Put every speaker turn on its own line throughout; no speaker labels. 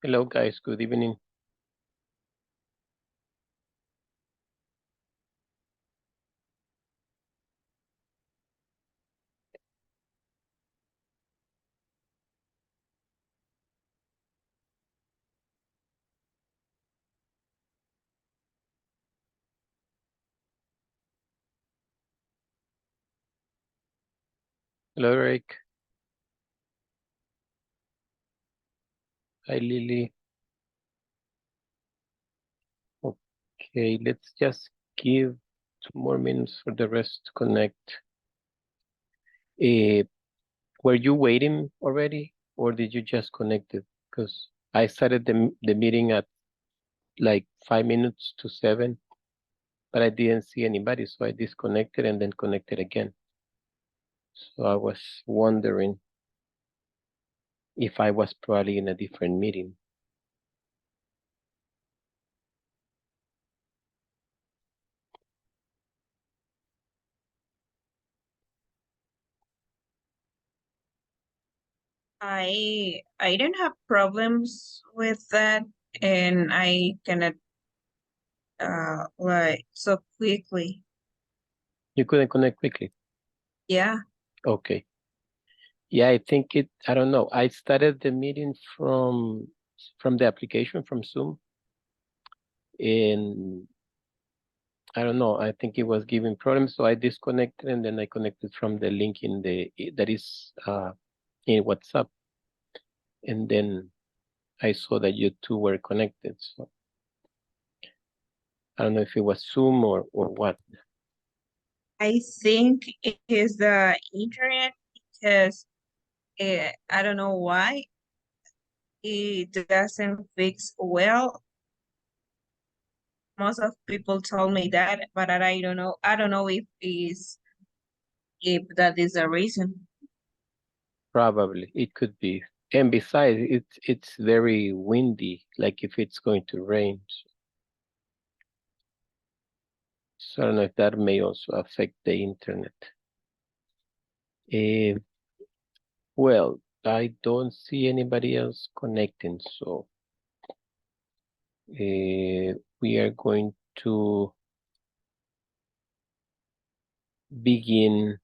Hello, guys. Good evening. Hello, Eric. Hi, Lily. Okay, let's just give 2 more minutes for the rest to connect. Were you waiting already, or did you just connect it? Because I started the meeting at like 5 minutes to 7, but I didn't see anybody, so I disconnected and then connected again. So I was wondering if I was probably in a different meeting.
I don't have problems with that, and I cannot like so quickly.
You couldn't connect quickly.
Yeah.
Okay. Yeah, I think I don't know. I started the meeting from the application from Zoom, and I don't know. I think it was giving problems, so I disconnected and then I connected from the link that is in WhatsApp, and then I saw that you two were connected. So I don't know if it was Zoom or what.
I think it is the internet because I don't know why it doesn't fix well. Most of people told me that, but I don't know. I don't know if that is the reason.
Probably it could be. And besides, it's very windy, like if it's going to rain. So I don't know if that may also affect the internet. Eh, well, I don't see anybody else connecting, so we are going to begin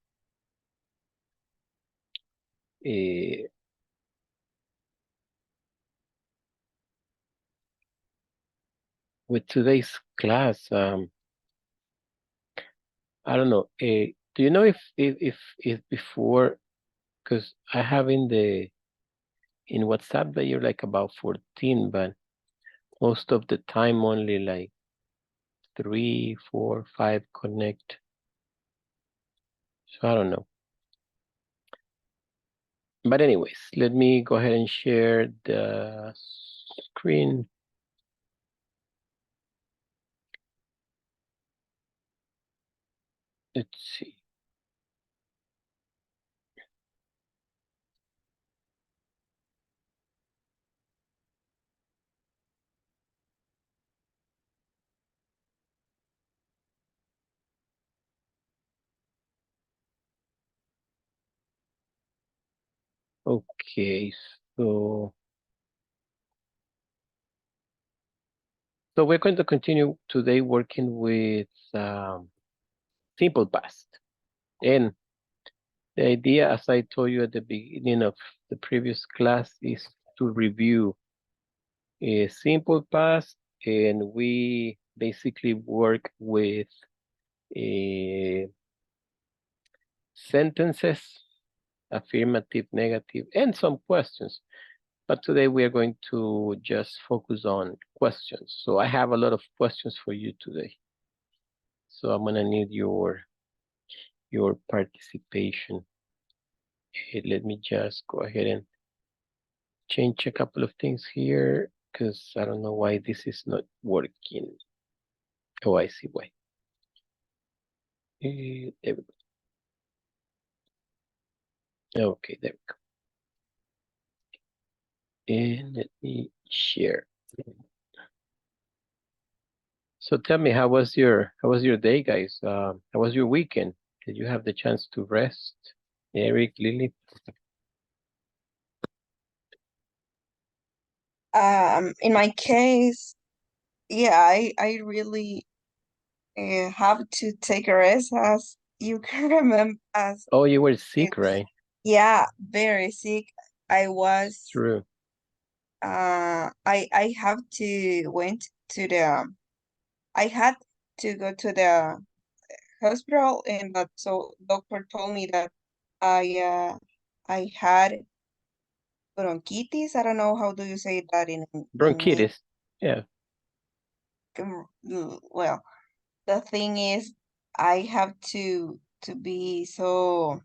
uh, with today's class. I don't know. Do you know if before, because I have in WhatsApp that you're like about 14, but most of the time only like 3, 4, 5 connect. So I don't know. But anyways, let me go ahead and share the screen. Let's see. Okay, so we're going to continue today working with simple past. And the idea, as I told you at the beginning of the previous class, is to review a simple past, and we basically work with sentences, affirmative, negative, and some questions. But today we are going to just focus on questions. So I have a lot of questions for you today. So I'm gonna need your participation. Let me just go ahead and change a couple of things here because I don't know why this is not working. Oh, I see why. There we go. Okay, there we go. And let me share. So tell me, how was your day, guys? How was your weekend? Did you have the chance to rest? Eric, Lily?
In my case, yeah, I really have to take a rest, as you can remember, as
Oh, you were
eh,
sick, right?
yeah, very sick. I
It's
was
true.
I have to went to the I had to go to the hospital, and that so doctor told me that I had bronchitis. I don't know how do you say that in
Bronchitis. Yeah.
well, the thing is I have to be so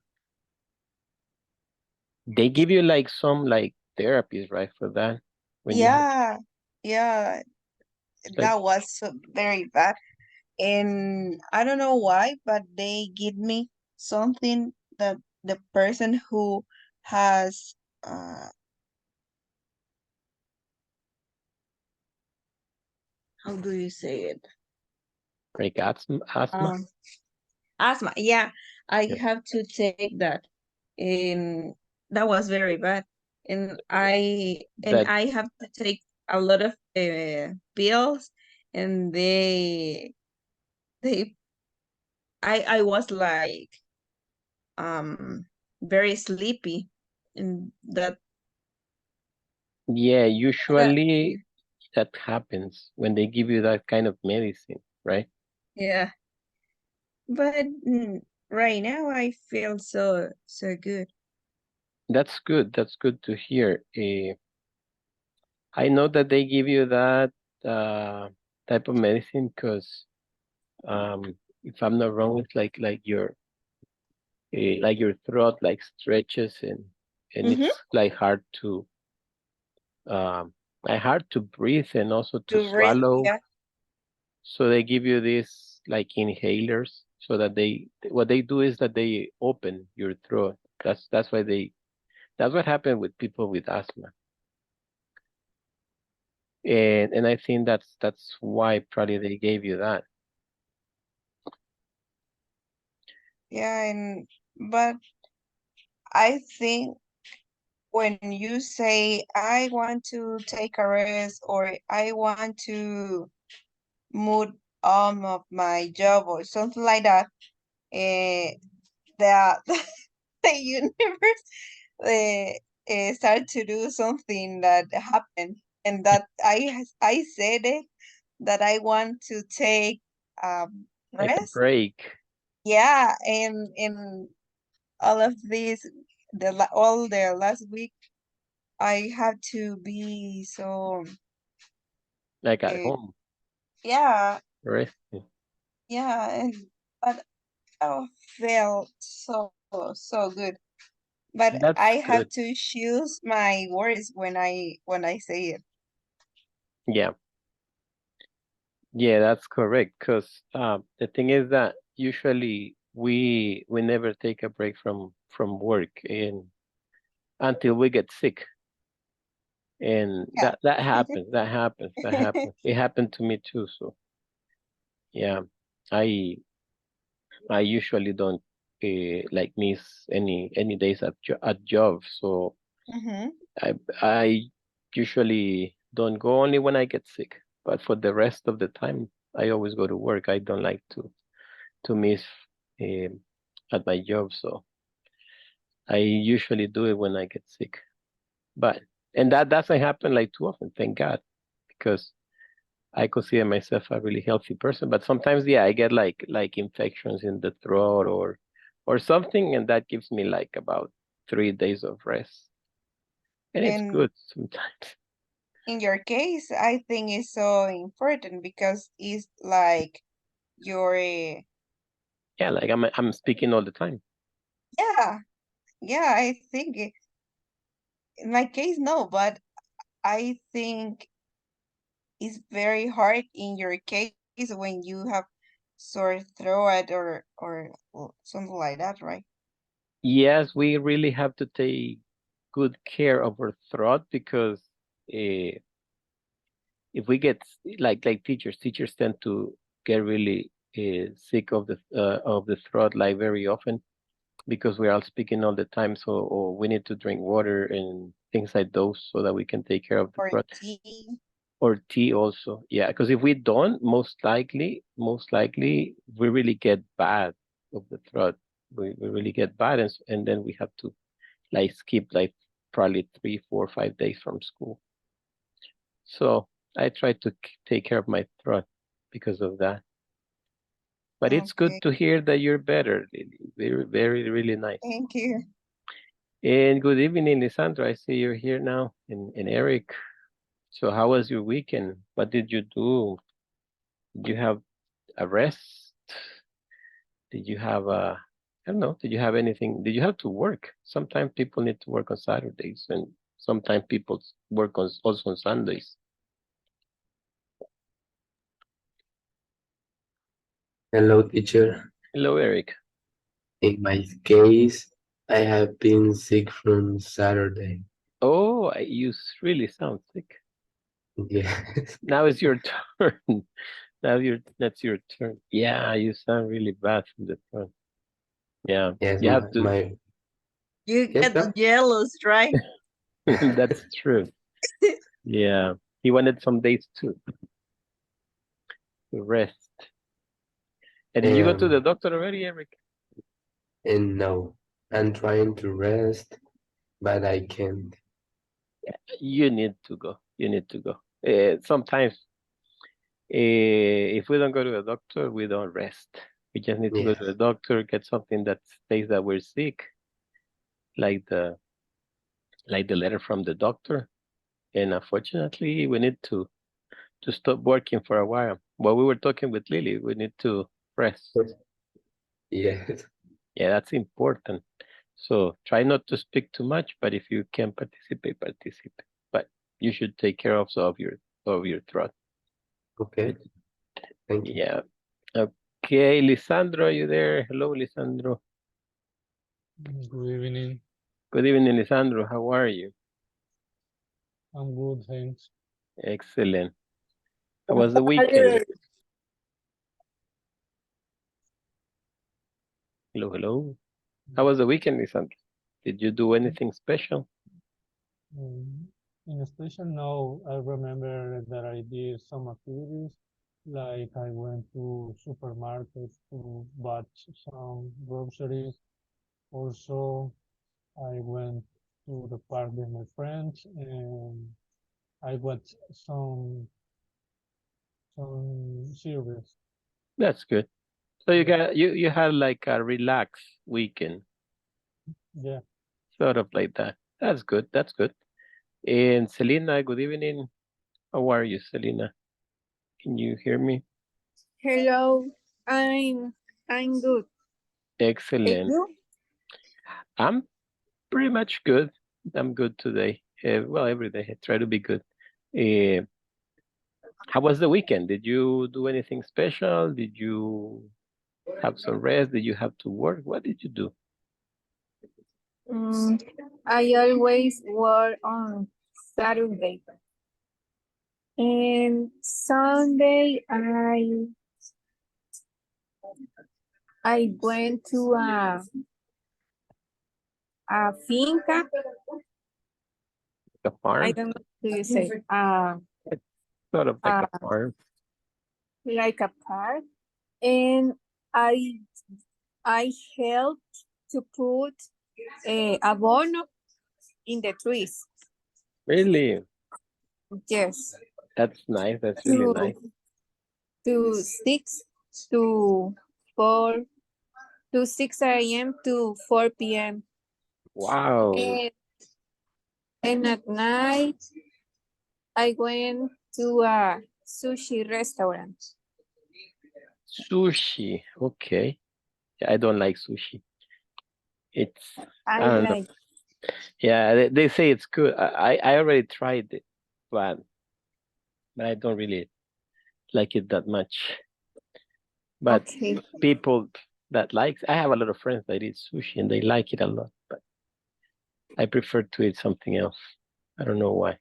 They give you like some like therapies, right, for that when you have
yeah, yeah,
like
that was so very bad. And I don't know why, but they give me something that the person who has uh how do you say it?
like asthma.
Um Asthma. Yeah, I
Yeah.
have to take that. And that was very bad. And
That
I have to take a lot of pills, and they I was like very sleepy, and
yeah,
that
usually that happens when they give you that kind of medicine, right?
yeah. But right now I feel so good.
That's good. That's good to hear. I know that they give you that uh, type of medicine because, if I'm not wrong, it's like your throat like stretches and
Mm-hmm.
it's um, like hard to breathe and also to
To breathe,
swallow.
yeah.
So they give you these like inhalers so that what they do is that they open your throat. That's why that's what happened with people with asthma. And I think that's why probably they gave you that.
Yeah, and but I think when you say I want to take a rest, or I want to move on of my job or something like that, the the universe start to do something that happened, and that I said it, that I want to take
Like a
rest.
break,
Yeah, and all of this, all the last week I had to be so
like at
uh,
home,
yeah,
resting.
yeah, and but I felt so good. But
That's
I
good.
have to choose my words when I say it.
Yeah, yeah, that's correct. Because the thing is that usually we never take a break from work and until we get sick. And
Yeah.
that happens. That happens. It happened to me too. So yeah, I I usually don't like miss any days at job. So
Mm-hmm.
I usually don't go only when I get sick. But for the rest of the time, I always go to work. I don't like to miss um, at my job. So I usually do it when I get sick. But and that doesn't happen like too often, thank God, because I consider myself a really healthy person, but sometimes, yeah, I get like infections in the throat or something, and that gives me like about 3 days of rest, and it's
And
good sometimes.
in your case, I think it's so important because it's like your
Yeah, like I'm speaking all the time.
yeah, yeah, I think in my case, no, but I think it's very hard in your case when you have sore throat or something like that, right?
Yes, we really have to take good care of our throat because uh, if we get like teachers tend to get really sick of the throat like very often. because we are all speaking all the time. So or we need to drink water and things like those so that we can take care of the
Or
throat.
tea.
Or tea also. Yeah, because if we don't, most likely, we really get bad of the throat. We really get bad, and then we have to like skip like probably 3, 4, 5 days from school. So I try to take care of my throat because of that. But it's good
Okay,
to hear that you're better, Lily. Very, very, really nice.
thank you.
And good evening, Lisandro. I see you're here now, and Eric. So how was your weekend? What did you do? Did you have a rest? Did you have a, I don't know, did you have anything? Did you have to work? Sometimes people need to work on Saturdays, and sometimes people work on also on Sundays.
Hello, teacher.
Hello, Eric.
In my case, I have been sick from Saturday.
Oh, you really sound sick.
Yes,
Now it's your turn. That's your turn. Yeah, you sound really bad from the front. Yeah,
yes,
you have to.
You
yes,
get jealous, right?
That's true. Yeah, he wanted some days too to rest. And did you go to the
um,
doctor already, Eric?
and no, I'm trying to rest, but I can't.
You need to go. You need to go. Sometimes, if we don't go to the doctor, we don't rest. We just need to go to
Yes,
the doctor, get something that says that we're sick, like the letter from the doctor. And unfortunately, we need to stop working for a while. While we were talking with Lily, we need to rest.
yes,
Yeah, that's important. So try not to speak too much, but if you can participate, participate. But you should take care also of your throat.
okay, thank you.
Yeah. Okay, Lisandro, are you there? Hello, Lisandro.
Good evening.
Good evening, Lisandro. How are you?
I'm good, thanks.
Excellent. How was the weekend? Hello, hello. How was the weekend, Lisandro? Did you do anything special?
In a special note, I remember that I did some activities, like I went to supermarkets to buy some groceries. Also, I went to the park with my friends and I watched some series.
That's good. So you
Yeah,
got you had like a relaxed weekend,
yeah.
sort of like that. That's good. That's good. And Selena, good evening. How are you, Selena? Can you hear me?
Hello, I'm good. And
Excellent.
you?
I'm pretty much good. I'm good today. Well, every day I try to be good. Uh, how was the weekend? Did you do anything special? Did you have some rest? Did you have to work? What did you do?
Mm, I always work on Saturday. And Sunday, I went to a finca.
A
I
farm?
don't know what you say.
It's sort of like a farm.
Like a park. And I I helped to put abono in the trees.
Really?
Yes.
That's nice. That's really
To
nice.
to 4 to 6 a.m. to 4 p.m.
Wow.
And, and at night, I went to a sushi restaurant.
Sushi. Okay. Yeah, I don't like sushi. It's,
I
I don't know.
like,
Yeah, they say it's good. I already tried it, but I don't really like it that much. But
okay,
people that likes, I have a lot of friends that eat sushi and they like it a lot, but I prefer to eat something else. I don't know why.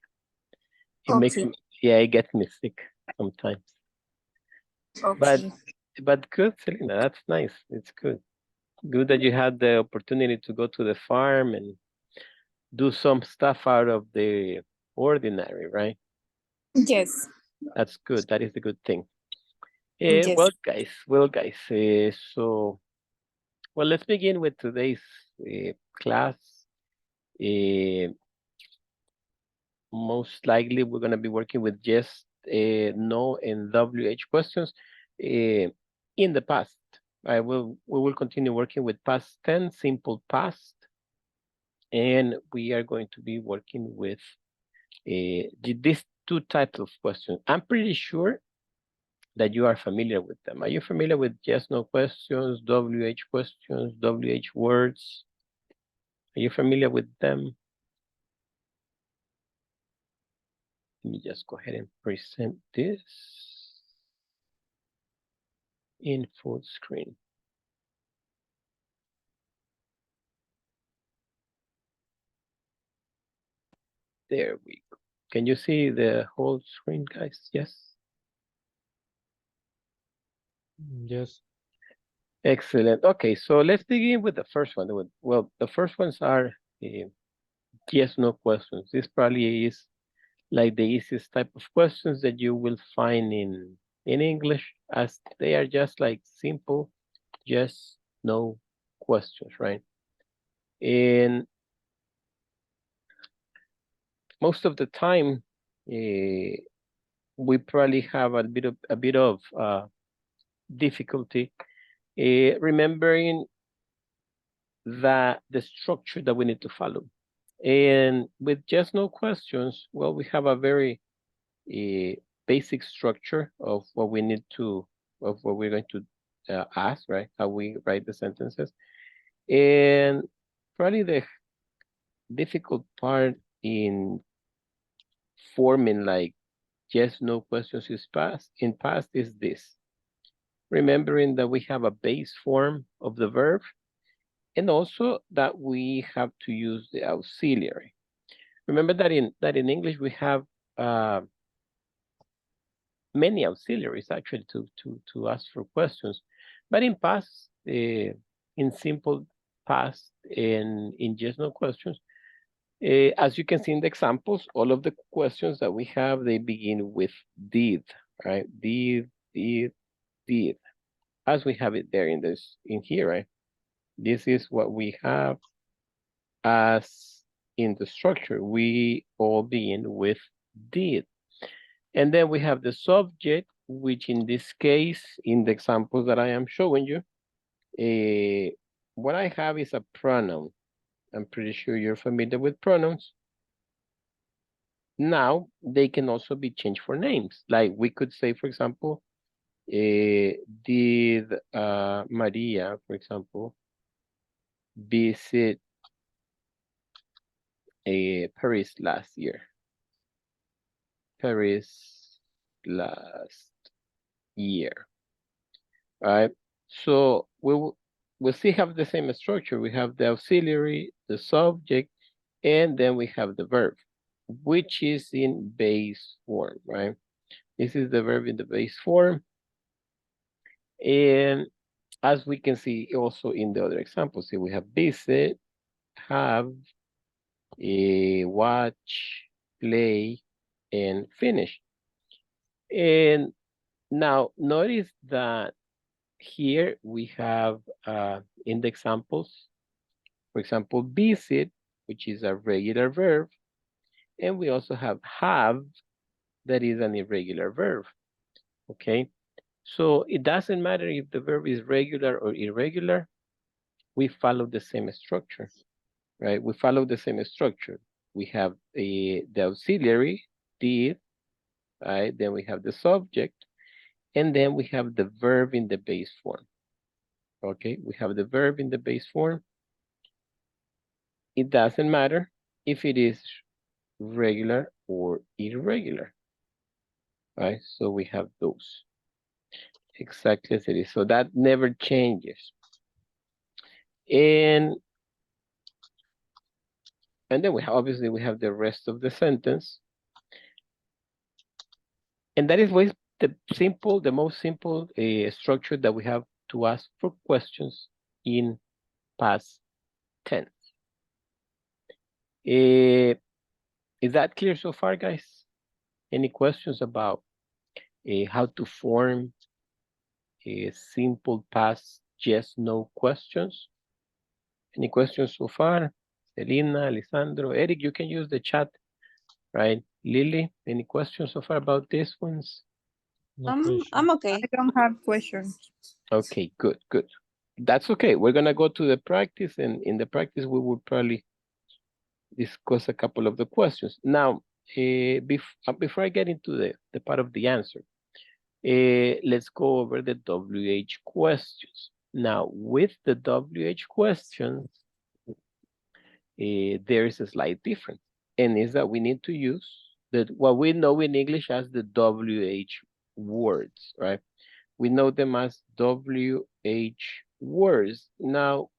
It makes
okay,
me, yeah, it gets me sick sometimes. But
okay.
but good, Selena. That's nice. It's good. Good that you had the opportunity to go to the farm and do some stuff out of the ordinary, right?
Yes.
That's good. That is the good thing.
Yes.
Well, guys. Well, let's begin with today's class. Uh, Most likely, we're going to be working with just no and WH questions. In the past, we will continue working with past tense, simple past, and we are going to be working with these two types of questions. I'm pretty sure that you are familiar with them. Are you familiar with yes, no questions, WH questions, WH words? Are you familiar with them? Let me just go ahead and present this in full screen. There we go. Can you see the whole screen, guys? Yes?
Yes.
Excellent. Okay, so let's begin with the first one. Well, the first ones are yes, no questions. This probably is like the easiest type of questions that you will find in English, as they are just like simple yes, no questions, right? And most of the time, we probably have a bit of difficulty remembering the structure that we need to follow. And with just no questions, well, we have a very basic structure of what we need to, of what we're going to ask, right? How we write the sentences. And probably the difficult part in forming like yes, no questions in past is this. Remembering that we have a base form of the verb and also that we have to use the auxiliary. Remember that in English we have many auxiliaries actually to ask for questions, but in past, in simple past, and in just no questions, as you can see in the examples, all of the questions that we have they begin with did, right? Did, as we have it there in here, right? This is what we have as in the structure. We all begin with did. And then we have the subject, which in this case, in the examples that I am showing you, what I have is a pronoun. I'm pretty sure you're familiar with pronouns. Now, they can also be changed for names. Like we could say, for example, did Maria, for example, visit Paris last year? Paris last year, right? So we'll still have the same structure. We have the auxiliary, the subject, and then we have the verb, which is in base form, right? This is the verb in the base form. And as we can see also in the other examples, see we have visit, have, watch, play, and finish. And now notice that here we have in the examples, for example, visit, which is a regular verb, and we also have that is an irregular verb, okay? So it doesn't matter if the verb is regular or irregular, we follow the same structure, right? We follow the same structure. We have the auxiliary, did, right? Then we have the subject, and then we have the verb in the base form. Okay, we have the verb in the base form. It doesn't matter if it is regular or irregular, right? So we have those exactly as it is. So that never changes. And then we have, obviously we have the rest of the sentence. And that is what the most simple structure that we have to ask for questions in past tense. Is that clear so far, guys? Any questions about how to form a simple past yes, no questions? Any questions so far? Selena, Alessandro, Eric, you can use the chat, right? Lily, any questions so far about these ones?
No
I'm
question.
okay.
I don't have questions.
Okay, good, good. That's okay. We're gonna go to the practice, and in the practice, we will probably discuss a couple of the questions. Now, before I get into the part of the answer, let's go over the WH questions. Now, with the WH questions, there is a slight difference, and is that we need to use what we know in English as the WH words, right? We know them as WH words. Now,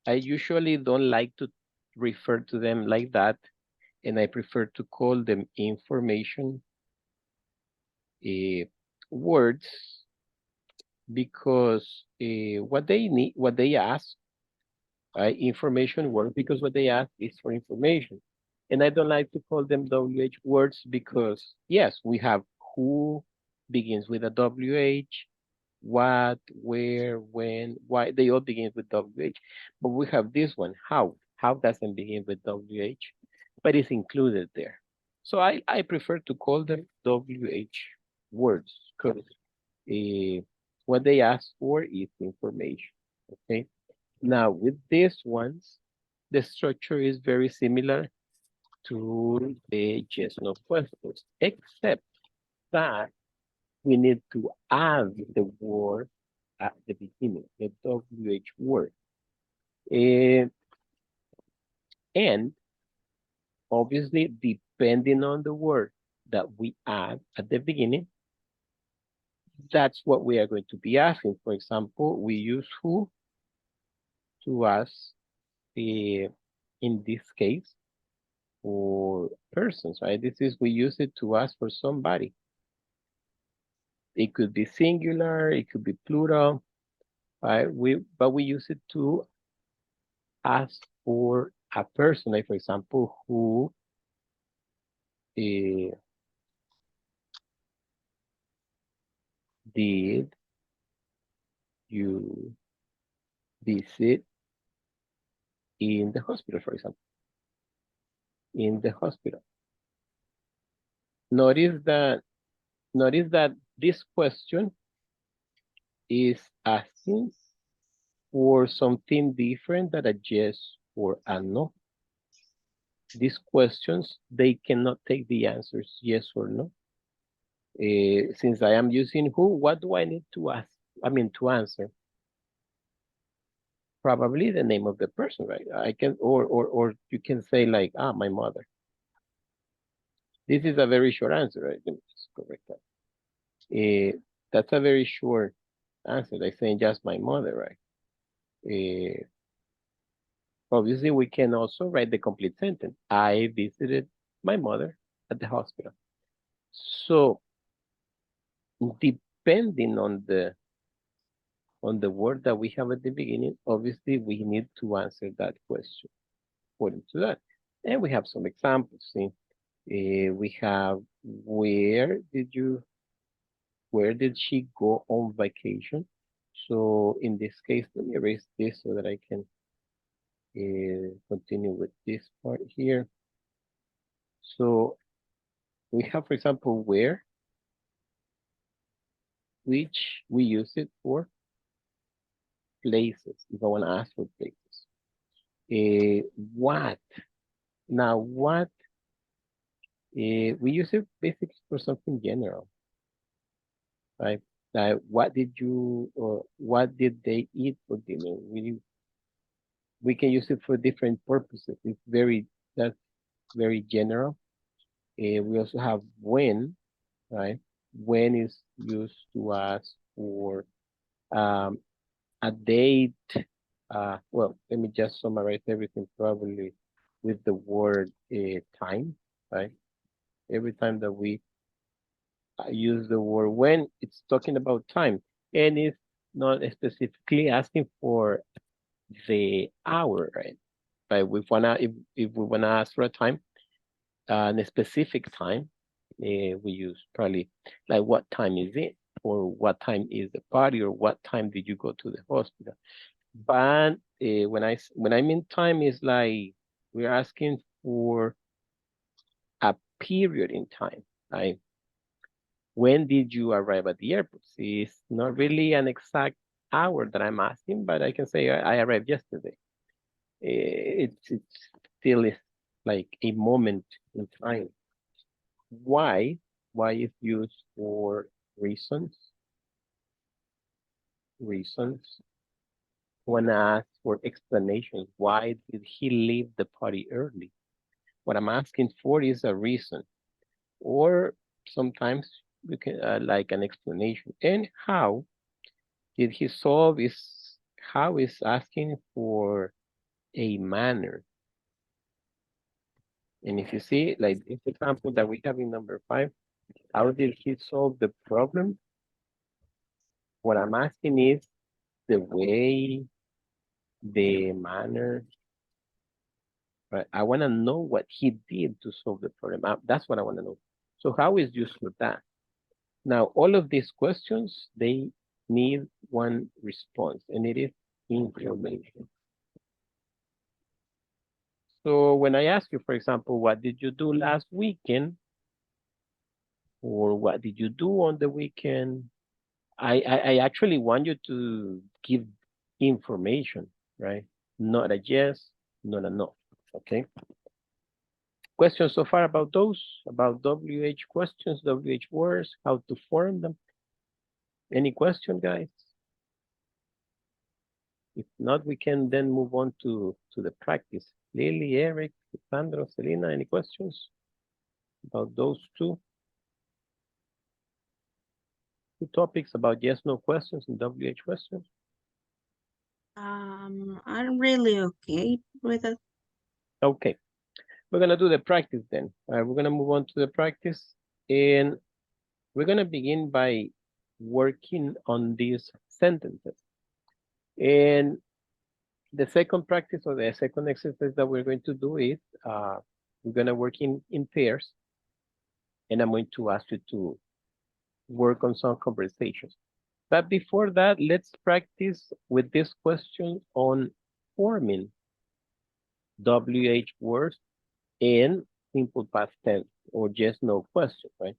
I usually don't like to refer to them like that, and I prefer to call them information words, because what they need, what they ask, information words, because what they ask is for information. And I don't like to call them WH words because, yes, we have who begins with a WH, what, where, when, why, they all begin with WH. But we have this one, how. How doesn't begin with WH, but it's included there. So I prefer to call them WH words because what they ask for is information, okay? Now, with these ones, the structure is very similar to the yes, no questions, except that we need to add the word at the beginning, the WH word. And obviously, depending on the word that we add at the beginning, that's what we are going to be asking. For example, we use who to ask, in this case, for persons, right? This is, we use it to ask for somebody. It could be singular, it could be plural, right? But we use it to ask for a person, like for example, who did you visit in the hospital, for example, in the hospital. Notice that this question is asking for something different than a yes or a no. These questions, they cannot take the answers yes or no. Since I am using who, what do I need to ask? I mean, to answer? Probably the name of the person, right? I can, or you can say like, my mother. This is a very short answer, right? Let me just correct that. That's a very short answer, like saying just my mother, right? Obviously, we can also write the complete sentence. I visited my mother at the hospital. So, depending on the word that we have at the beginning, obviously we need to answer that question according to that. And we have some examples. See, we have where did she go on vacation? So in this case, let me erase this so that I can continue with this part here. So we have, for example, where, which we use it for places, if I want to ask for places. What? Now, what? We use it basically for something general, right? What did you, or what did they eat for dinner? We can use it for different purposes. That's very general. We also have when, right? When is used to ask for a date. Well, let me just summarize everything probably with the word time, right? Every time that we use the word when, it's talking about time, and it's not specifically asking for the hour, right? But if we wanna ask for a time, a specific time, we use probably like what time is it, or what time is the party, or what time did you go to the hospital. But when I mean time is like we're asking for a period in time. Like when did you arrive at the airport? See, it's not really an exact hour that I'm asking, but I can say I arrived yesterday. It's still is like a moment in time. Why? Why is used for reasons? Reasons. When I ask for explanations, why did he leave the party early? What I'm asking for is a reason, or sometimes we can like an explanation. And how did he solve is how is asking for a manner. And if you see, like this example that we have in number 5, how did he solve the problem? What I'm asking is the way, the manner, right? I want to know what he did to solve the problem. That's what I want to know. So how is used for that? Now, all of these questions, they need one response, and it is information. So when I ask you, for example, what did you do last weekend? Or what did you do on the weekend? I actually want you to give information, right? Not a yes, not a no, okay? Questions so far about those, about WH questions, WH words, how to form them? Any question, guys? If not, we can then move on to the practice. Lily, Eric, Sandro, Selena, any questions about those two topics about yes, no questions and WH questions?
I'm really okay with it.
Okay, we're gonna do the practice then. We're gonna move on to the practice, and we're gonna begin by working on these sentences. And the second practice, or the second exercise that we're going to do is we're gonna work in pairs, and I'm going to ask you to work on some conversations. But before that, let's practice with this question on forming WH words in simple past tense or yes, no question, right?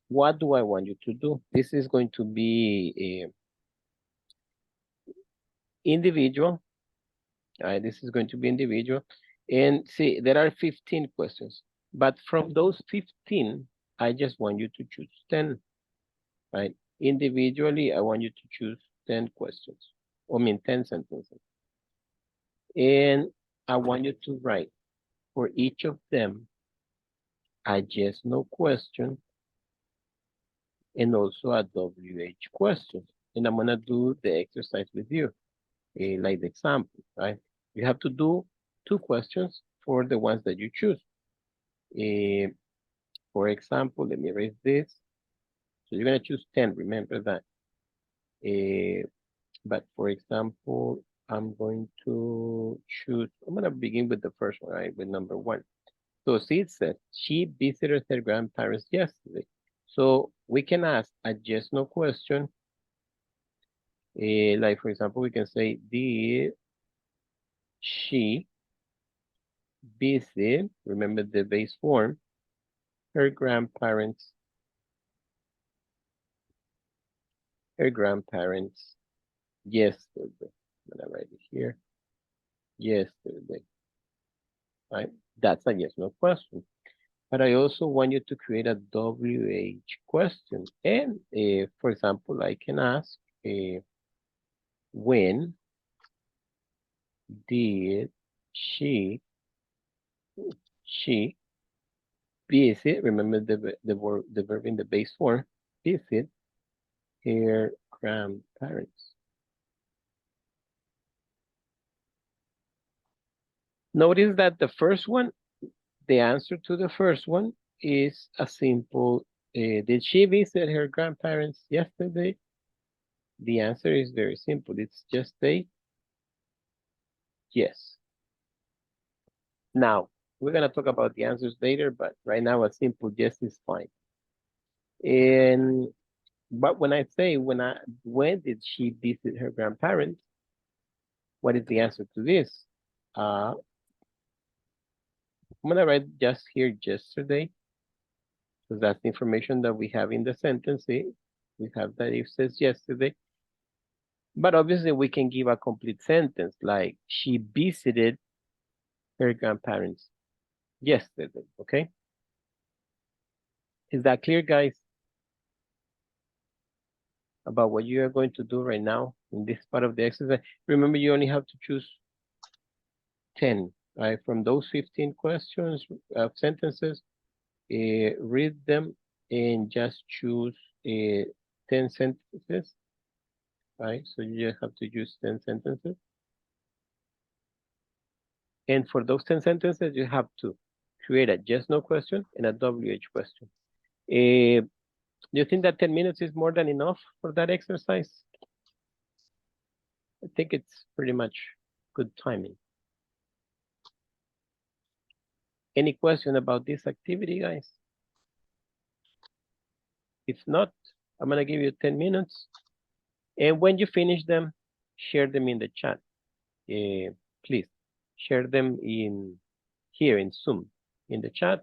What do I want you to do? This is going to be individual. This is going to be individual. And see, there are 15 questions. But from those 15, I just want you to choose 10, right? Individually, I want you to choose 10 questions. I mean, 10 sentences. And I want you to write for each of them a yes, no question, and also a WH question. And I'm gonna do the exercise with you, like the example, right? You have to do 2 questions for the ones that you choose. For example, let me erase this. So you're gonna choose 10, remember that. But for example, I'm gonna begin with the first one, right? With number 1. So see, it says, she visited her grandparents yesterday. So we can ask a yes, no question. Like, for example, we can say, did she visit, remember the base form, her grandparents yesterday? I'm gonna write it here, yesterday, right? That's a yes, no question. But I also want you to create a WH question. And for example, I can ask, when did she visit, remember the verb in the base form, visit her grandparents? Notice that the first one, the answer to the first one is a simple, did she visit her grandparents yesterday? The answer is very simple. It's just a Yes. Now, we're going to talk about the answers later, but right now a simple yes is fine. And but when I say when did she visit her grandparents? What is the answer to this? I'm gonna write just here yesterday, because that's the information that we have in the sentence. See? We have that it says yesterday. But obviously we can give a complete sentence like she visited her grandparents yesterday, okay? Is that clear, guys? About what you are going to do right now in this part of the exercise? Remember, you only have to choose 10, right? From those 15 questions, sentences, read them and just choose 10 sentences, right? So you just have to use 10 sentences. And for those 10 sentences, you have to create a yes/no question and a WH question. Do you think that 10 minutes is more than enough for that exercise? I think it's pretty much good timing. Any question about this activity, guys? If not, I'm gonna give you 10 minutes. And when you finish them, share them in the chat. Please share them in here in Zoom in the chat.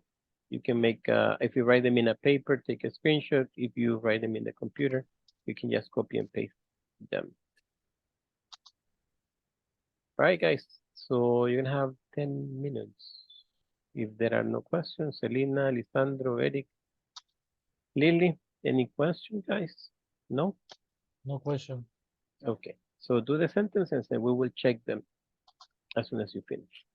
You can make, if you write them in a paper, take a screenshot. If you write them in the computer, you can just copy and paste them. All right, guys. So you're gonna have 10 minutes. If there are no questions, Selena, Lisandro, Eric, Lily, any questions, guys? No?
No question.
Okay. So do the sentences and we will check them as soon as you finish.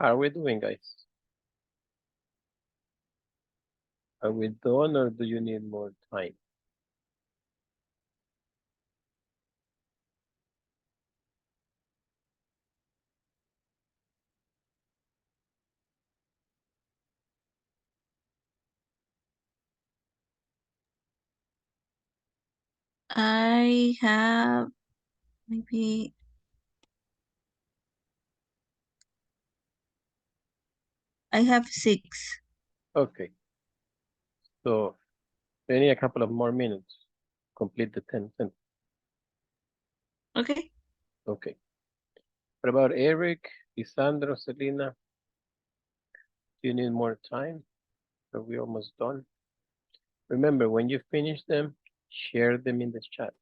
How are we doing, guys? Are we done or do you need more time?
I have maybe I have 6.
Okay, so we need a couple of more minutes. Complete the 10 sentences.
Okay.
Okay. What about Eric, Lisandro, Selena? Do you need more time? Are we almost done? Remember, when you finish them, share them in the chat.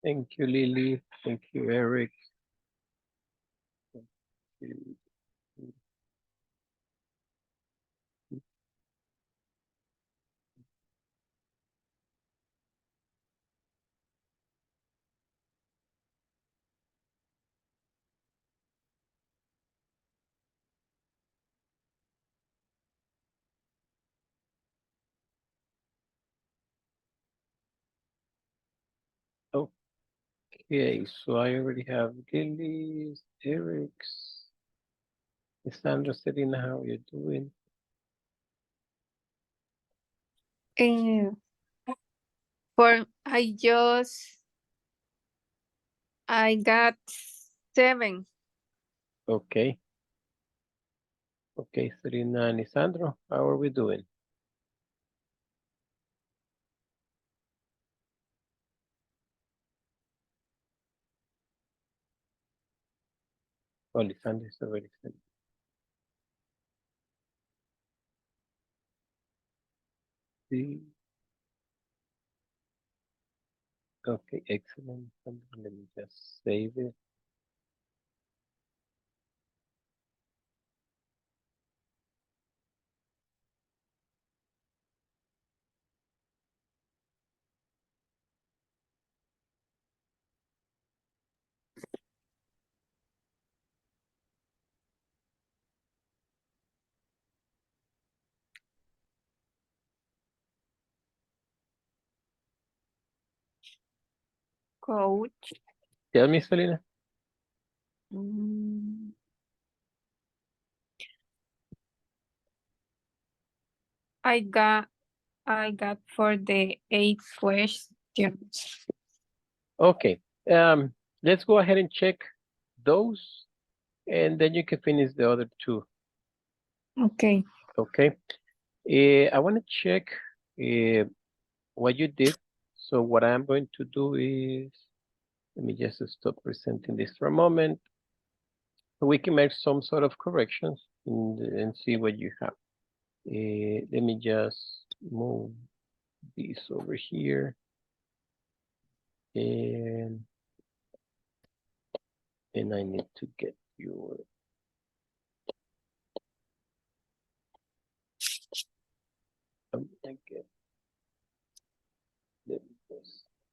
Thank you, Lily. Thank you, Eric. Okay, so I already have Lily's, Eric's, Sandra, Serena, how you doing?
And for I got 7.
Okay. Okay, Serena and Sandro, how are we doing? Oh, Lisandro is already said. See. Okay, excellent. Let me just save it.
Coach.
Tell me, Selena.
Mm, I got for the 8 questions.
Okay. Let's go ahead and check those, and then you can finish the other 2.
Okay.
Okay. I want to check what you did. So what I'm going to do is, let me just stop presenting this for a moment. So we can make some sort of corrections and see what you have. Let me just move this over here. And I need to get your okay.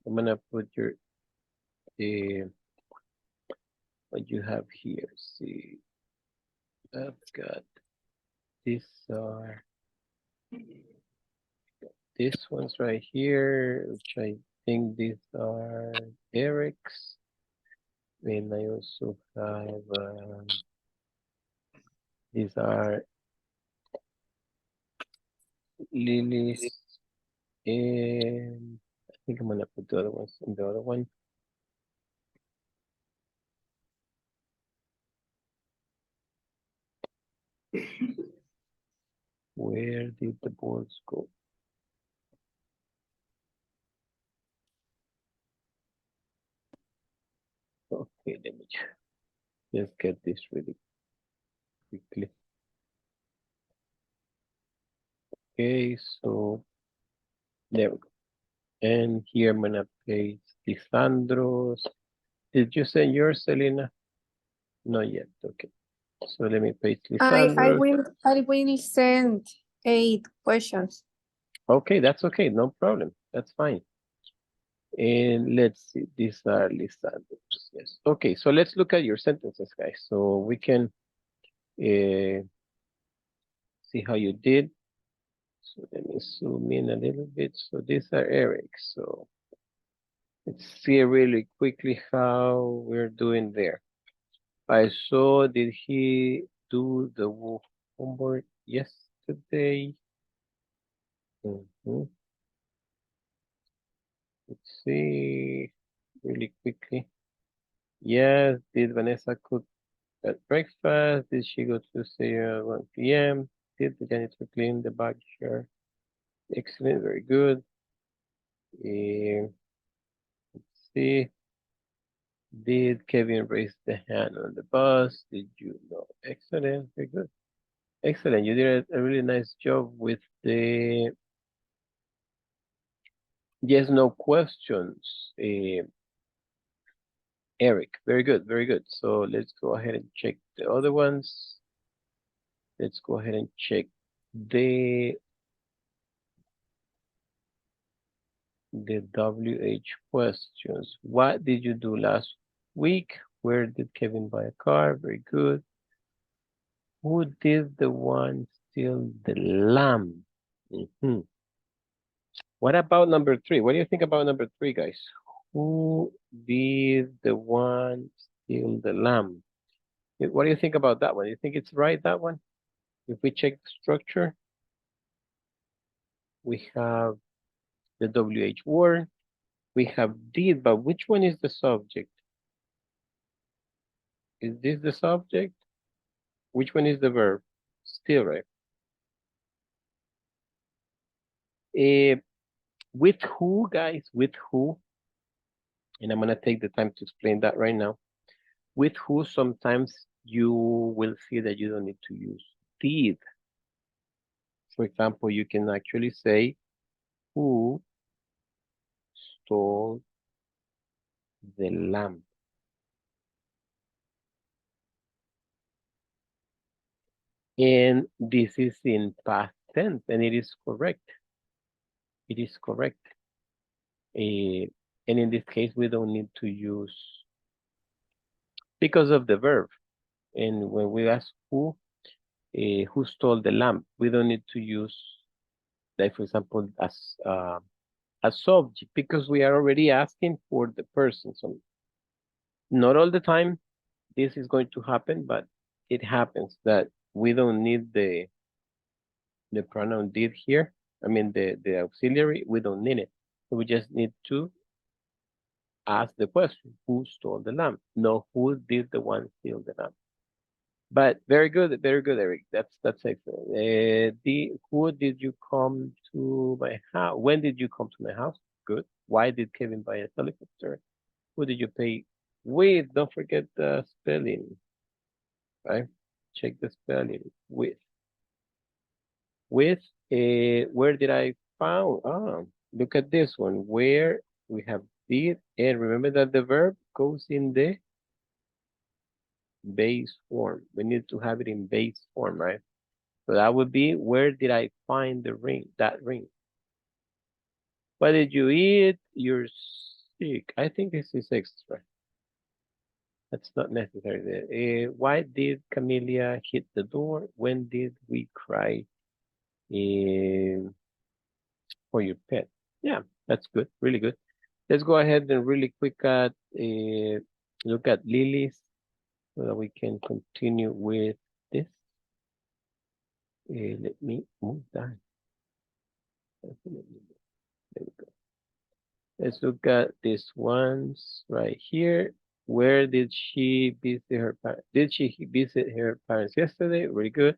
I'm gonna put your what you have here. See, I've got these are these ones right here, which I think these are Eric's. And I also have these are Lily's, and I think I'm gonna put the other ones in the other one. Where did the boards go? Okay, let me just get this really quickly. Okay, so there we go. And here I'm gonna paste Lisandro's. Did you send yours, Selena? Not yet. Okay. So let me paste
I
Lisandro's.
will send 8 questions.
Okay, that's okay. No problem. That's fine. And let's see. These are Lisandro's. Yes. Okay. So let's look at your sentences, guys. So we can see how you did. So let me zoom in a little bit. So these are Eric. So let's see really quickly how we're doing there. I saw, did he do the homework yesterday? Mhm. Let's see really quickly. Yes, did Vanessa cook at breakfast? Did she go to say 1 p.m.? Did the janitor clean the backyard? Excellent, very good. Let's see. Did Kevin raise the hand on the bus? Did you know? Excellent, very good. Excellent. You did a really nice job with the yes, no questions. Eric. Very good, very good. So let's go ahead and check the other ones. Let's go ahead and check the WH questions. What did you do last week? Where did Kevin buy a car? Very good. Who did the one steal the lamb? Mhm. What about number 3? What do you think about number 3, guys? Who did the one steal the lamb? What do you think about that one? You think it's right, that one? If we check the structure, we have the WH word, we have did, but which one is the subject? Is this the subject? Which one is the verb? Still, right? With who, guys? With who? And I'm gonna take the time to explain that right now. With who, sometimes you will see that you don't need to use did. For example, you can actually say, who stole the lamp? And this is in past tense, and it is correct. It is correct. And in this case, we don't need to use because of the verb. And when we ask who stole the lamp, we don't need to use, like for example, as a subject because we are already asking for the person. So not all the time this is going to happen, but it happens that we don't need the pronoun did here. I mean the auxiliary, we don't need it. So we just need to ask the question, who stole the lamp? No, who did the one steal the lamp? But very good, Eric. That's excellent. Who did you come to my house? When did you come to my house? Good. Why did Kevin buy a helicopter? Who did you pay with? Don't forget the spelling, right? Check the spelling. With. With. Where did I found? Look at this one. Where we have did, and remember that the verb goes in the base form. We need to have it in base form, right? So that would be, where did I find the ring? That ring. What did you eat? You're sick. I think this is extra. That's not necessary there. Why did Camellia hit the door? When did we cry for your pet? Yeah, that's good. Really good. Let's go ahead and really quick at look at Lily's so that we can continue with this. Let me move that. There we go. Let's look at these ones right here. Where did she visit her parents? Did she visit her parents yesterday? Very good.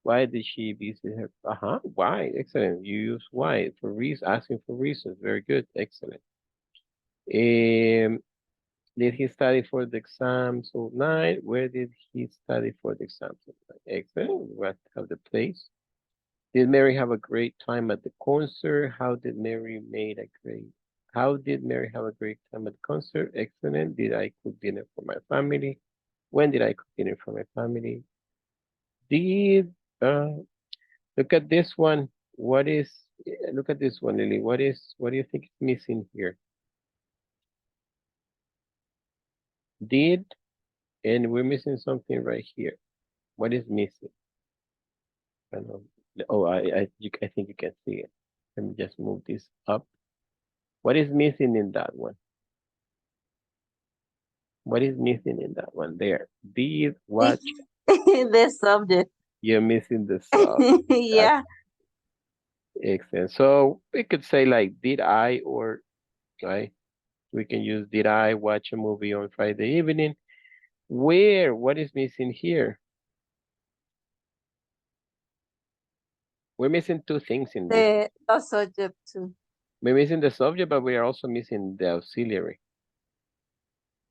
Why did she visit her? Why? Excellent. You use why for reason, asking for reasons. Very good. Excellent. Did he study for the exams all night? Where did he study for the exams all night? Excellent. What have the place? Did Mary have a great time at the concert? How did Mary have a great time at the concert? Excellent. Did I cook dinner for my family? When did I cook dinner for my family? Look at this one. Look at this one, Lily. What do you think is missing here? Did, and we're missing something right here. What is missing? I don't know. Oh, I think you can see it. Let me just move this up. What is missing in that one? What is missing in that one there? Did what?
The subject.
You're missing the subject.
Yeah.
Excellent. So we could say like, did I, or right? We can use, did I watch a movie on Friday evening? Where? What is missing here? We're missing two things in this.
The subject too.
We're missing the subject, but we are also missing the auxiliary.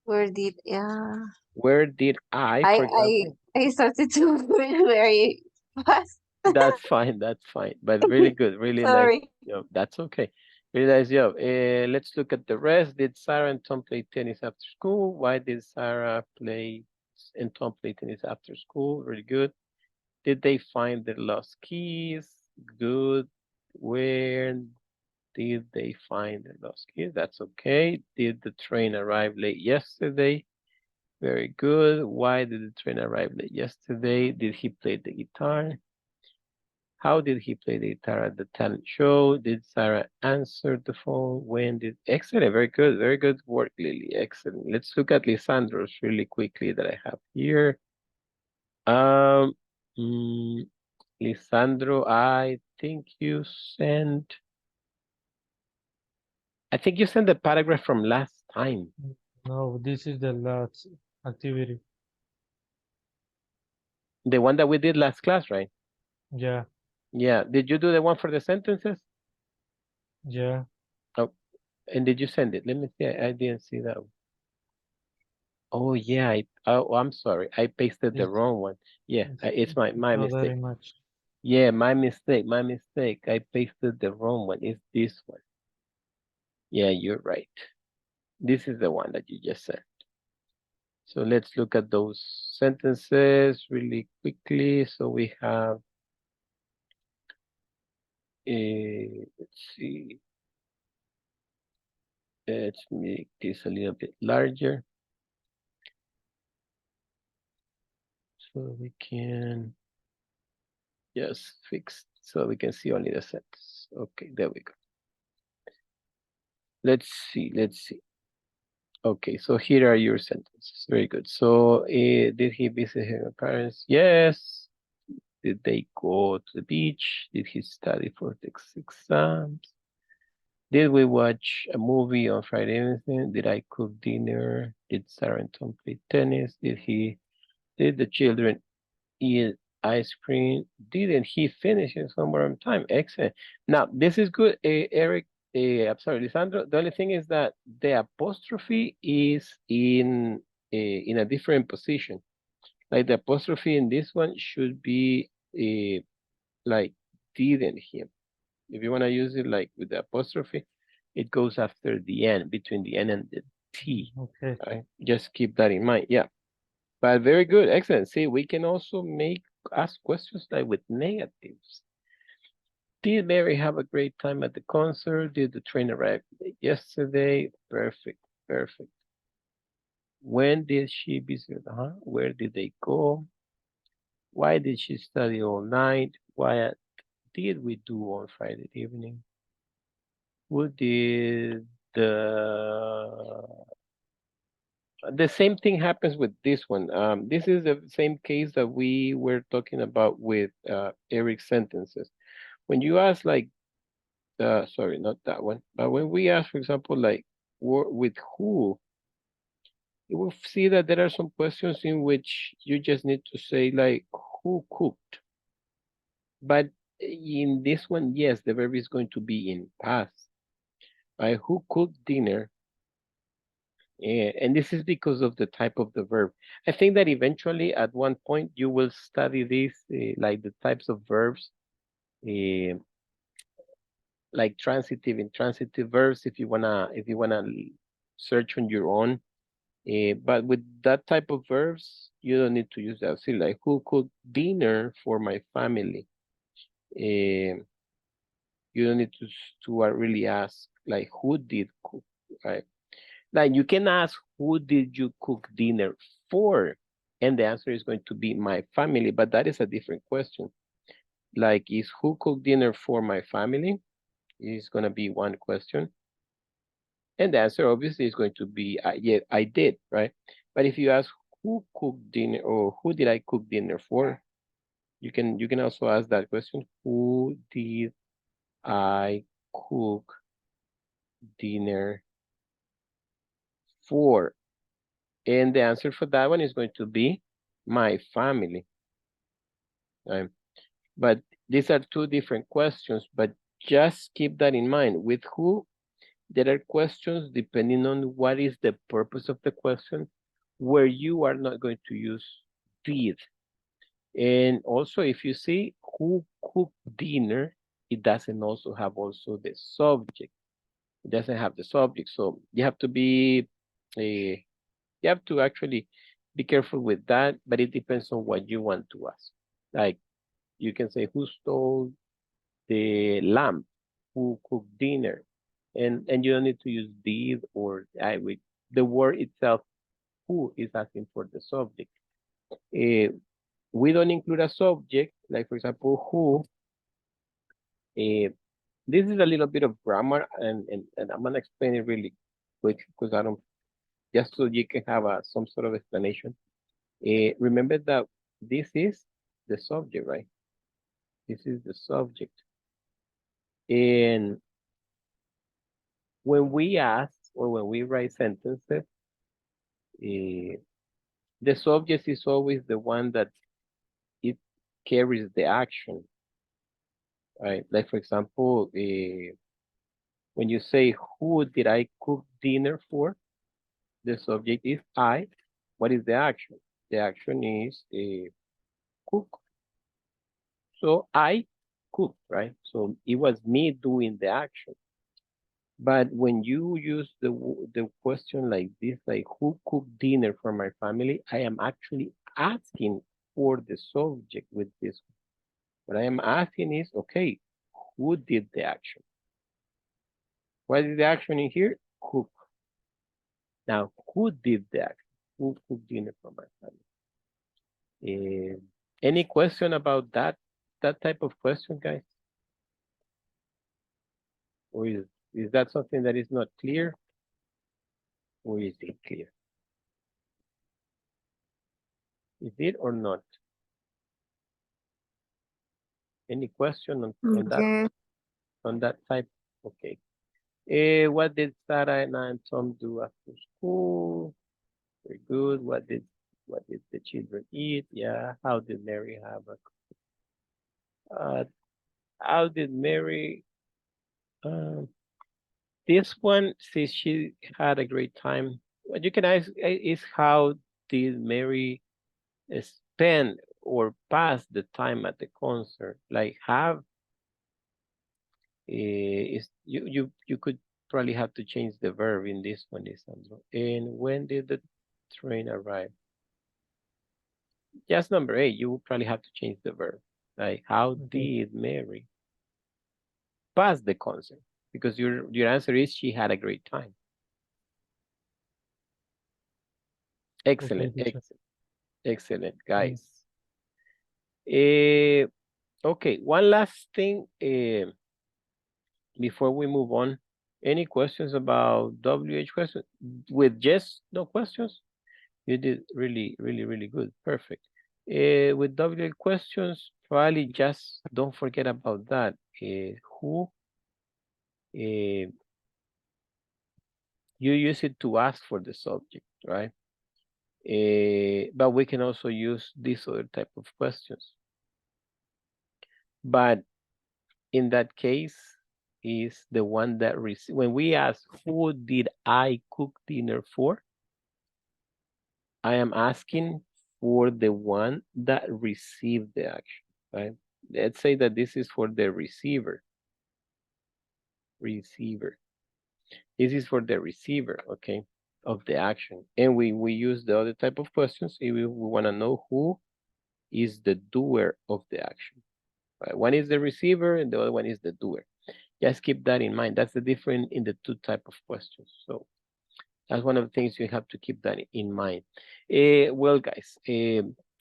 Where did yeah.
Where did I, for example?
I started to very fast.
That's fine. That's fine. But really good. Really nice.
Sorry.
That's okay. Really nice job. Let's look at the rest. Did Sarah and Tom play tennis after school? Why did Sarah play and Tom play tennis after school? Really good. Did they find their lost keys? Good. Where did they find their lost keys? That's okay. Did the train arrive late yesterday? Very good. Why did the train arrive late yesterday? Did he play the guitar? How did he play the guitar at the talent show? Did Sarah answer the phone? When did? Excellent. Very good. Very good work, Lily. Excellent. Let's look at Lisandro's really quickly that I have here. Um, mm, Lisandro, I think you sent the paragraph from last time.
No, this is the last activity.
The one that we did last class, right?
Yeah,
Yeah. Did you do the one for the sentences?
yeah.
Oh, and did you send it? Let me see. I didn't see that one. Oh yeah. I'm sorry. I pasted the
It's,
wrong one. Yeah, it's my
not
mistake.
very much.
Yeah, my mistake. My mistake. I pasted the wrong one. It's this one. Yeah, you're right. This is the one that you just said. So let's look at those sentences really quickly. So we have, let's see, let's make this a little bit larger so we can just fix, so we can see only the sentence. Okay, there we go. Let's see. Okay, so here are your sentences. Very good. So, did he visit her parents? Yes. Did they go to the beach? Did he study for the exams? Did we watch a movie on Friday evening? Did I cook dinner? Did Sarah and Tom play tennis? Did the children eat ice cream? Didn't he finish his homework on time? Excellent. Now, this is good, Eric. I'm sorry, Lisandro. The only thing is that the apostrophe is in a different position. Like the apostrophe in this one should be like didn't he. If you want to use it like with the apostrophe, it goes after the N, between the N and the T.
Okay.
Right? Just keep that in mind. Yeah. But very good. Excellent. See, we can also ask questions like with negatives. Did Mary have a great time at the concert? Did the train arrive yesterday? Perfect. Perfect. When did she visit? Where did they go? Why did she study all night? What did we do on Friday evening? What did the same thing happens with this one. This is the same case that we were talking about with Eric's sentences. When you ask like, sorry, not that one, but when we ask, for example, like with who, you will see that there are some questions in which you just need to say like, who cooked? But in this one, yes, the verb is going to be in past. Right? Who cooked dinner? And this is because of the type of the verb. I think that eventually at one point you will study this, like the types of verbs, uh, like transitive, intransitive verbs, if you wanna search on your own. But with that type of verbs, you don't need to use the auxiliary. Like who cooked dinner for my family? You don't need to really ask like who did cook, right? Like you can ask, who did you cook dinner for? And the answer is going to be my family, but that is a different question. Like, is who cooked dinner for my family? Is going to be one question. And the answer obviously is going to be, yeah, I did, right? But if you ask who cooked dinner or who did I cook dinner for? You can also ask that question. Who did I cook dinner for? And the answer for that one is going to be my family. But these are two different questions, but just keep that in mind. With who, there are questions depending on what is the purpose of the question, where you are not going to use did. And also, if you see who cooked dinner, it doesn't also have also the subject. It doesn't have the subject. So you have to be, you have to actually be careful with that, but it depends on what you want to ask. Like you can say, who stole the lamp? Who cooked dinner? And you don't need to use did or I with the word itself. Who is asking for the subject? We don't include a subject, like for example, who. This is a little bit of grammar, and I'm gonna explain it really quick because I don't, just so you can have some sort of explanation. Remember that this is the subject, right? This is the subject. And when we ask or when we write sentences, the subject is always the one that it carries the action, right? Like for example, when you say, who did I cook dinner for? The subject is I. What is the action? The action is cook. So I cook, right? So it was me doing the action. But when you use the question like this, like who cooked dinner for my family, I am actually asking for the subject with this. What I am asking is, okay, who did the action? What is the action in here? Cook. Now, who did the action? Who cooked dinner for my family? Any question about that type of question, guys? Or is that something that is not clear? Or is it clear? Is it or not? Any question
Yes.
on that type? Okay. What did Sarah and Tom do after school? Very good. What did the children eat? Yeah. How did Mary have how did Mary this one says she had a great time. What you can ask is how did Mary spend or pass the time at the concert? Like have is you could probably have to change the verb in this one, Lisandro. And when did the train arrive? Just number 8, you will probably have to change the verb. Like how did Mary pass the concert? Because your answer is she had a great time. Excellent,
teacher.
excellent, guys. Okay, one last thing before we move on. Any questions about WH questions? With just no questions? You did really, really, really good. Perfect. With WH questions, probably just don't forget about that. Who you use it to ask for the subject, right? But we can also use this other type of questions. But in that case, is the one that when we ask who did I cook dinner for, I am asking for the one that received the action, right? Let's say that this is for the receiver. This is for the receiver, okay, of the action. And we use the other type of questions if we want to know who is the doer of the action. Right? One is the receiver and the other one is the doer. Just keep that in mind. That's the difference in the two type of questions. So that's one of the things you have to keep that in mind. Well, guys,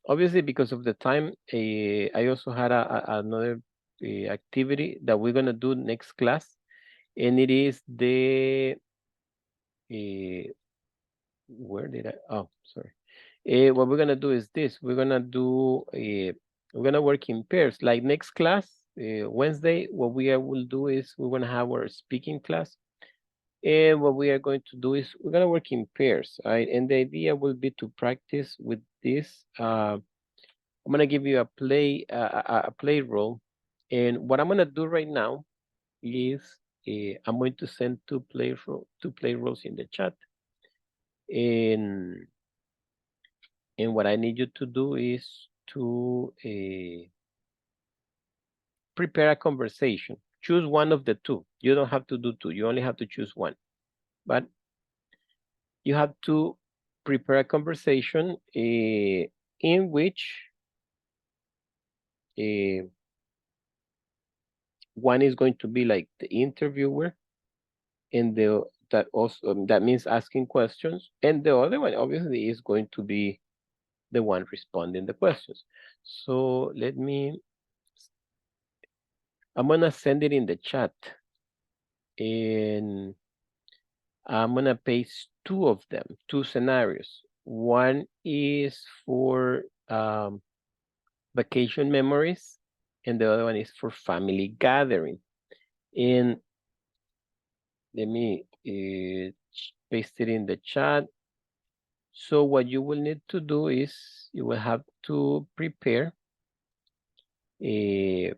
obviously because of the time, I also had another activity that we're gonna do next class, and it is the where did I? Oh, sorry. What we're gonna do is this. We're gonna work in pairs. Like next class, Wednesday, what we will do is we're gonna have our speaking class. And what we are going to do is we're gonna work in pairs, right? And the idea will be to practice with this. I'm gonna give you a play role, and what I'm gonna do right now is I'm going to send two play roles in the chat, and what I need you to do is to prepare a conversation. choose one of the two. You don't have to do two. You only have to choose one. But you have to prepare a conversation in which one is going to be like the interviewer, and that means asking questions, and the other one obviously is going to be the one responding the questions. So I'm gonna send it in the chat, and I'm gonna paste two of them, two scenarios. One is for vacation memories, and the other one is for family gathering. And let me paste it in the chat. So what you will need to do is you will have to prepare a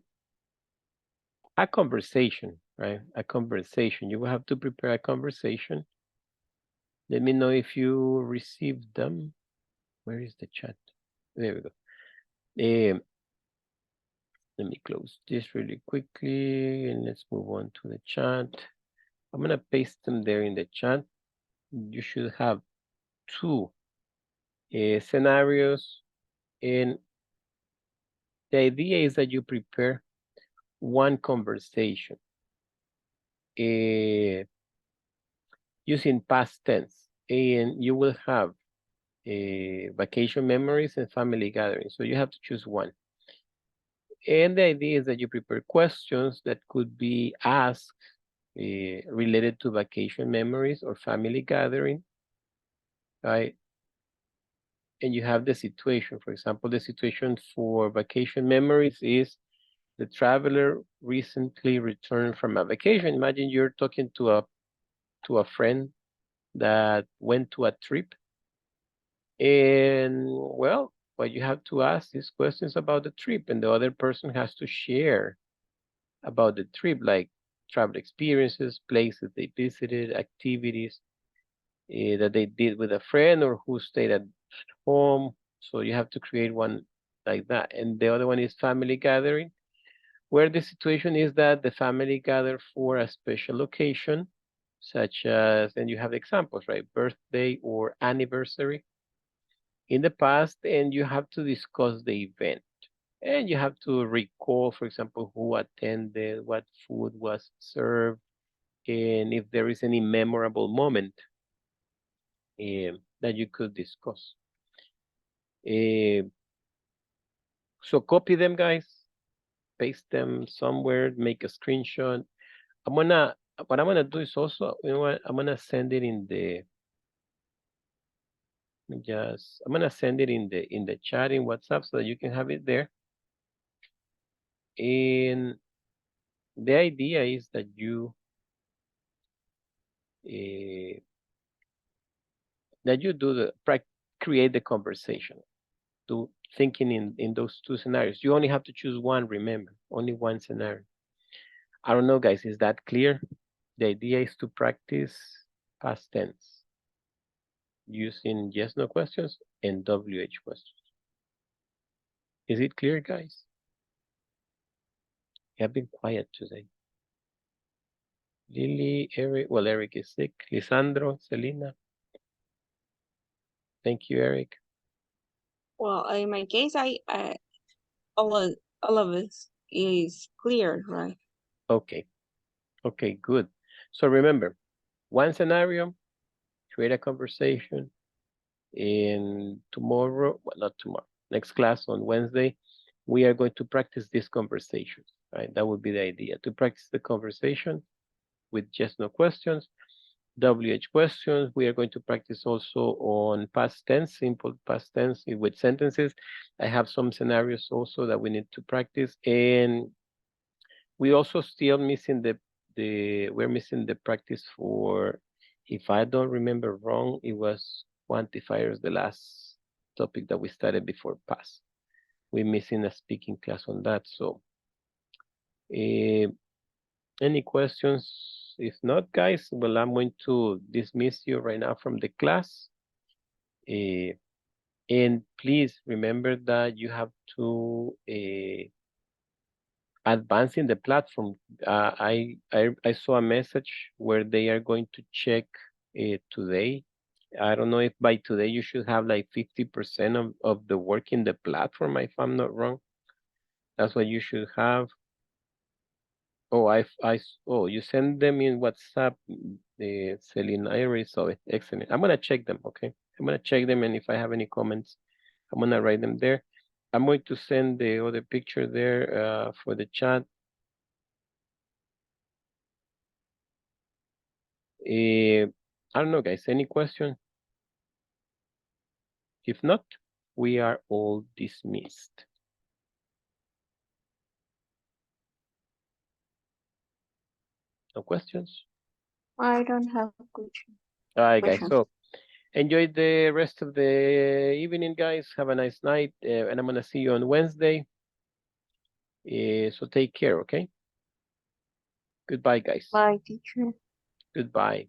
conversation, right? A conversation. You will have to prepare a conversation. Let me know if you received them. Where is the chat? There we go. Let me close this really quickly and let's move on to the chat. I'm gonna paste them there in the chat. You should have two scenarios, and the idea is that you prepare one conversation using past tense, and you will have vacation memories and family gatherings. So you have to choose one. And the idea is that you prepare questions that could be asked related to vacation memories or family gathering, right? And you have the situation. For example, the situation for vacation memories is the traveler recently returned from a vacation. Imagine you're talking to a friend that went to a trip, and well, what you have to ask is questions about the trip, and the other person has to share about the trip, like travel experiences, places they visited, activities that they did with a friend or who stayed at home. So you have to create one like that. And the other one is family gathering, where the situation is that the family gather for a special occasion, such as, and you have examples, right? Birthday or anniversary in the past, and you have to discuss the event. And you have to recall, for example, who attended, what food was served, and if there is any memorable moment that you could discuss. So copy them, guys, paste them somewhere, make a screenshot. What I'm gonna do is also, you know what, I'm gonna send it in the, I'm gonna send it in the chat in WhatsApp so that you can have it there. And the idea is that you create the conversation, to thinking in those two scenarios. You only have to choose one, remember, only one scenario. I don't know, guys, is that clear? The idea is to practice past tense using yes, no questions and WH questions. Is it clear, guys? You have been quiet today. Lily, Eric, well, Eric is sick. Lisandro, Selena. Thank you, Eric.
Well, in my case, all of it is clear, right?
Okay. Okay, good. So remember, one scenario, create a conversation. And tomorrow, well, not tomorrow, next class on Wednesday, we are going to practice these conversations, right? That would be the idea, to practice the conversation with just no questions, WH questions. We are going to practice also on past tense, simple past tense with sentences. I have some scenarios also that we need to practice. And we also still missing we're missing the practice for, if I don't remember wrong, it was quantifiers, the last topic that we studied before past. We're missing a speaking class on that. So any questions? If not, guys, well, I'm going to dismiss you right now from the class. And please remember that you have to advancing the platform. I saw a message where they are going to check it today. I don't know if by today you should have like 50% of the work in the platform, if I'm not wrong. That's what you should have. Oh, oh, you send them in WhatsApp, Celine. I already saw it. Excellent. I'm gonna check them. Okay, I'm gonna check them, and if I have any comments, I'm gonna write them there. I'm going to send the other picture there for the chat. I don't know, guys. Any question? If not, we are all dismissed. No questions?
I don't have a question.
All right, guys.
Questions.
So enjoy the rest of the evening, guys. Have a nice night, and I'm gonna see you on Wednesday. So take care, okay? Goodbye, guys.
Bye, teacher.
Goodbye.